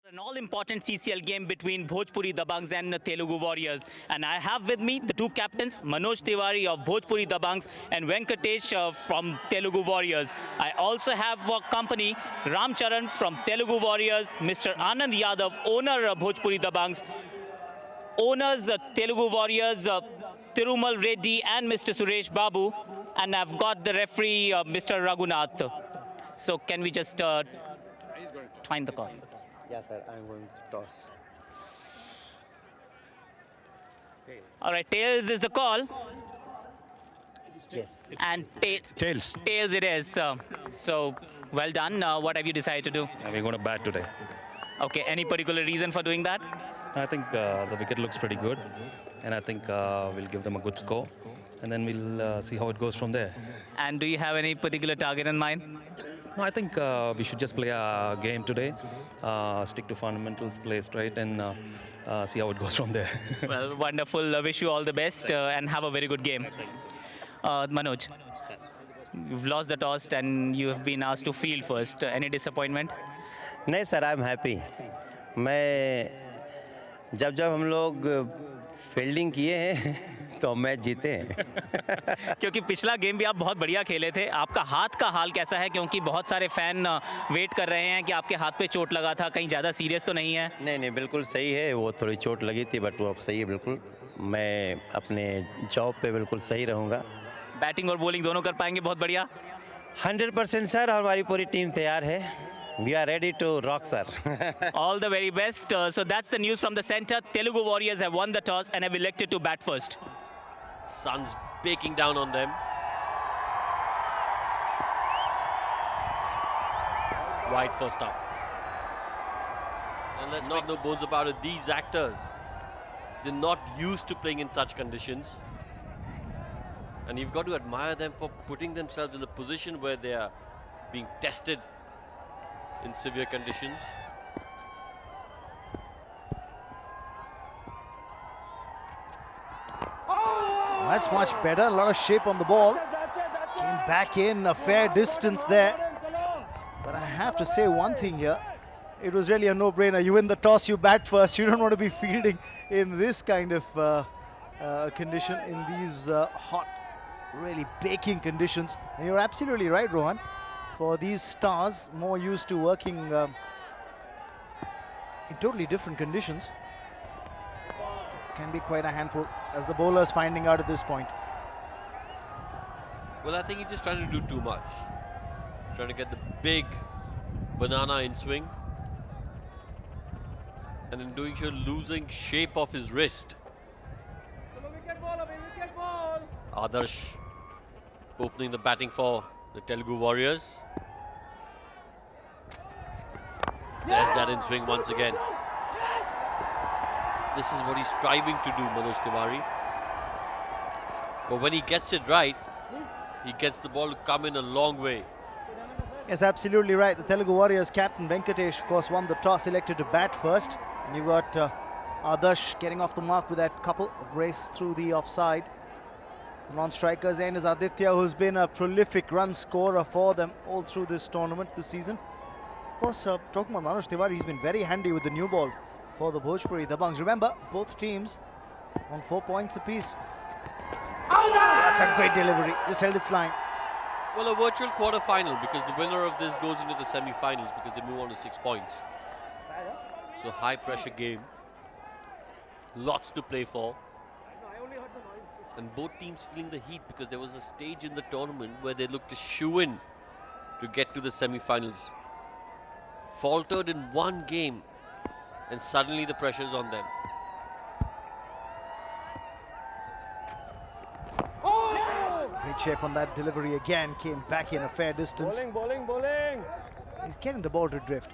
An all-important CCL game between Bhojpuri Dabanggs and Telugu Warriors. And I have with me the two captains, Manoj Tiwari of Bhojpuri Dabanggs and Venkatesh from Telugu Warriors. I also have company Ram Charan from Telugu Warriors, Mr. Anand Yadav, owner of Bhojpuri Dabanggs, owners Telugu Warriors, Tirumal Reddy and Mr. Suresh Babu. And I've got the referee, Mr. Raghunath. So can we just find the cause? Yeah, sir, I'm going to toss. All right, tails is the call. Yes. And Tails. tails it is. So, well done. What have you decided to do? We're going to bat today. Okay, any particular reason for doing that? I think the wicket looks pretty good, and I think we'll give them a good score, and then we'll see how it goes from there. And do you have any particular target in mind? No, I think we should just play a game today, stick to fundamentals, play straight, and see how it goes from there. Well, wonderful. Wish you all the best and have a very good game. Manoj, you've lost the toss and you have been asked to field first. Any disappointment? नहीं sir, I am happy. मैं जब हम लोग fielding किए हैं तो match जीते हैं. क्योंकि पिछला गेम भी आप बहुत बढ़िया खेले थे. आपका हाथ का हाल कैसा है? क्योंकि बहुत सारे फैन वेट कर रहे हैं कि आपके हाथ पे चोट लगा था. कहीं ज़्यादा सीरियस तो नहीं है? नहीं, बिल्कुल सही है. वो थोड़ी चोट लगी थी, बट वो अब सही है बिल्कुल. मैं अपने जॉब पे बिल्कुल सही रहूँगा. बैटिंग और बॉलिंग दोनों कर पाएंगे? बहुत बढ़िया. 100% सर, हमारी पूरी टीम तैयार है. We are ready to rock, sir. All the very best. So that's the news from the center. Telugu Warriors have won the toss and have elected to bat first. Sun's baking down on them. Wide first up. And let's make no bones about it, these actors, they're not used to playing in such conditions. And you've got to admire them for putting themselves in a position where they are being tested in severe conditions. That's much better. A lot of shape on the ball. Came back in a fair distance there. But I have to say one thing here. It was really a no-brainer. You win the toss, you bat first. You don't want to be fielding in this kind of condition, in these hot, really baking conditions. And you're absolutely right, Rohan. For these stars, more used to working in totally different conditions, can be quite a handful, as the bowler's finding out at this point. Well, I think he's just trying to do too much. Trying to get the big banana in swing. And in doing so, losing shape of his wrist. Aadarsh opening the batting for the Telugu Warriors. There's that in swing once again. This is what he's striving to do, Manoj Tiwari. But when he gets it right, he gets the ball to come in a long way. Yes, absolutely right. The Telugu Warriors captain Venkatesh, of course, won the toss, elected to bat first. And you've got Aadarsh getting off the mark with that couple, a brace through the offside. The non-striker's end is Aditya, who's been a prolific run scorer for them all through this tournament this season. Of course, talking about Manoj Tiwari, he's been very handy with the new ball for the Bhojpuri Dabanggs. Remember, both teams on 4 points apiece. That's a great delivery. Just held its line. Well, a virtual quarter-final, because the winner of this goes into the semi-finals because they move on to 6 points. So high-pressure game. Lots to play for. And both teams feeling the heat, because there was a stage in the tournament where they looked to shoe in to get to the semi-finals. Faltered in one game, and suddenly the pressure's on them. Great shape on that delivery again. Came back in a fair distance. Bowling. He's getting the ball to drift.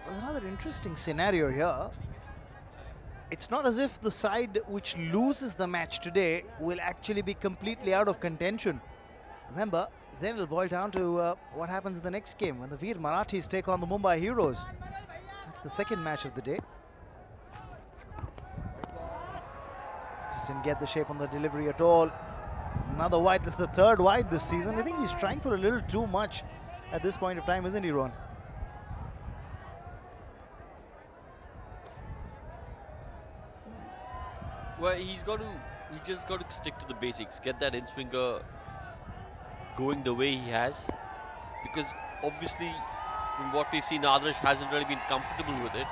There's another interesting scenario here. It's not as if the side which loses the match today will actually be completely out of contention. Remember, then it'll boil down to what happens in the next game when the Veer Marathis take on the Mumbai Heroes. That's the second match of the day. Just didn't get the shape on the delivery at all. Another wide. This is the third wide this season. I think he's trying for a little too much at this point of time, isn't he, Ron? Well, he just got to stick to the basics, get that in-swinger going the way he has, because obviously from what we've seen, Aadarsh hasn't really been comfortable with it.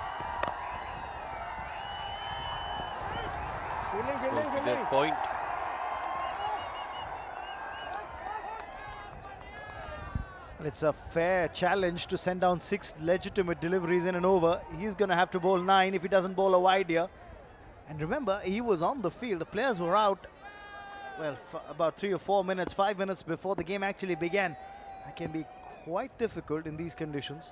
Going to that point. Well, it's a fair challenge to send down 6 legitimate deliveries in an over. He's going to have to bowl 9 if he doesn't bowl a wide here. And remember, he was on the field. The players were out, well, about 3 or 4 minutes, 5 minutes before the game actually began. That can be quite difficult in these conditions.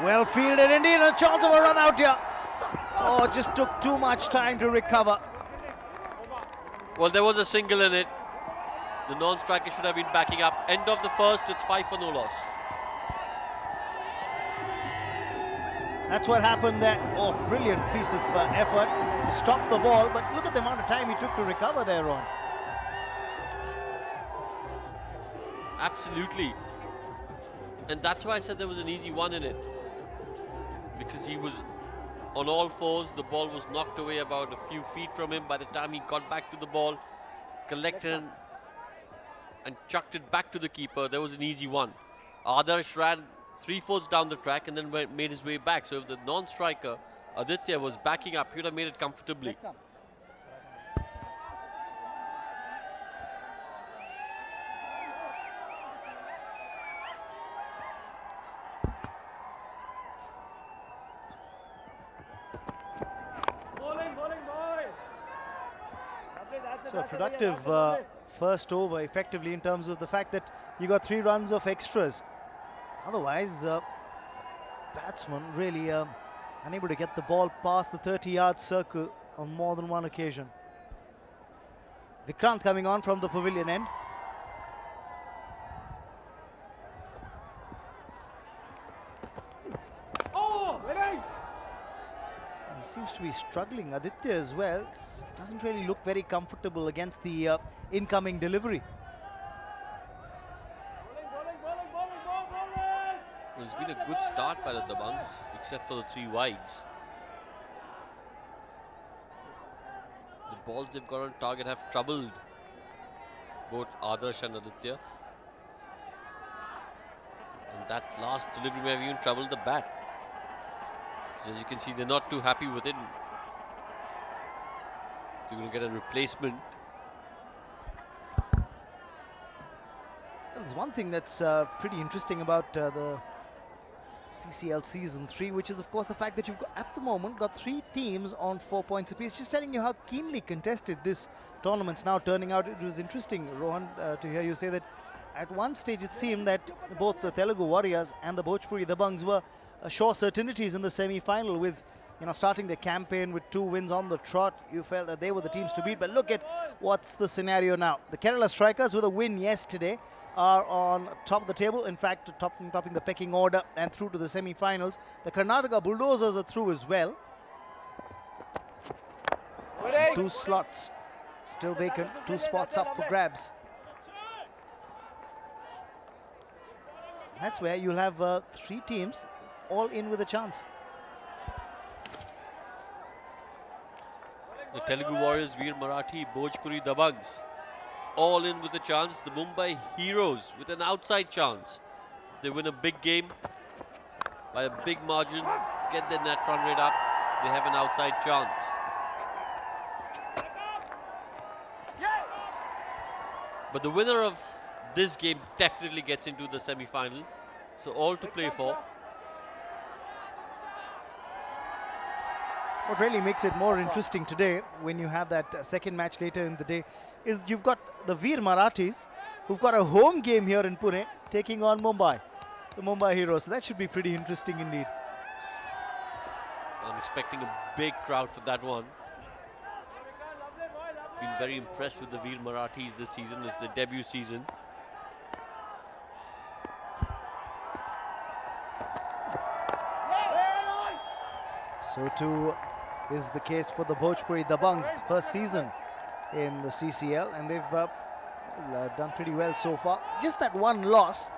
Well fielded indeed, a chance of a run out here. Oh, just took too much time to recover. Well, there was a single in it. The non-striker should have been backing up. End of the first, it's 5 for no loss. That's what happened there. Oh, brilliant piece of effort to stop the ball, but look at the amount of time he took to recover there, Ron. Absolutely. And that's why I said there was an easy one in it. Because he was on all fours, the ball was knocked away about a few feet from him. By the time he got back to the ball, collected and chucked it back to the keeper, there was an easy one. Aadarsh ran 3/4 down the track and then made his way back. So if the non-striker, Aditya, was backing up, he would have made it comfortably. So a productive first over, effectively, in terms of the fact that you got 3 runs of extras. Otherwise, batsman really unable to get the ball past the 30-yard circle on more than one occasion. Vikrant coming on from the pavilion end. He seems to be struggling, Aditya, as well. Doesn't really look very comfortable against the incoming delivery. It's been a good start by the Dabanggs, except for the 3 wides. The balls they've got on target have troubled both Aadarsh and Aditya. And that last delivery may have even troubled the bat. So as you can see, they're not too happy with it. They're going to get a replacement. Well, there's one thing that's pretty interesting about the CCL Season 3, which is, of course, the fact that you've got, at the moment, got 3 teams on 4 points apiece. Just telling you how keenly contested this tournament's now turning out. It was interesting, Rohan, to hear you say that at one stage it seemed that both the Telugu Warriors and the Bhojpuri Dabanggs were sure certainties in the semi-final, with starting their campaign with 2 wins on the trot. You felt that they were the teams to beat, but look at what's the scenario now. The Kerala Strikers, with a win yesterday, are on top of the table, in fact topping the pecking order and through to the semi-finals. The Karnataka Bulldozers are through as well. 2 slots still vacant, 2 spots up for grabs. That's where you'll have 3 teams all in with a chance. The Telugu Warriors, Veer Marathi, Bhojpuri Dabanggs, all in with a chance. The Mumbai Heroes with an outside chance. They win a big game by a big margin, get their net run rate up, they have an outside chance. But the winner of this game definitely gets into the semi-final. So all to play for. What really makes it more interesting today, when you have that second match later in the day, is you've got the Veer Marathis, who've got a home game here in Pune, taking on Mumbai, the Mumbai Heroes. So that should be pretty interesting indeed. I'm expecting a big crowd for that one. Been very impressed with the Veer Marathis this season. It's their debut season. So too is the case for the Bhojpuri Dabanggs, first season in the CCL, and they've done pretty well so far. Just that one loss,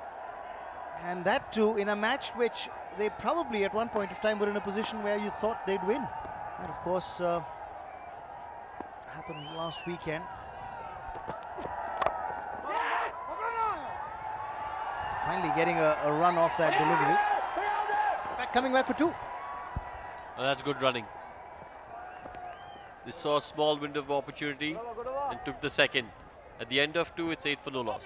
and that too in a match which they probably at one point of time were in a position where you thought they'd win. And of course, happened last weekend. Finally getting a run off that delivery. In fact, coming back for two. Oh, that's good running. They saw a small window of opportunity and took the second. At the end of two, it's 8 for no loss.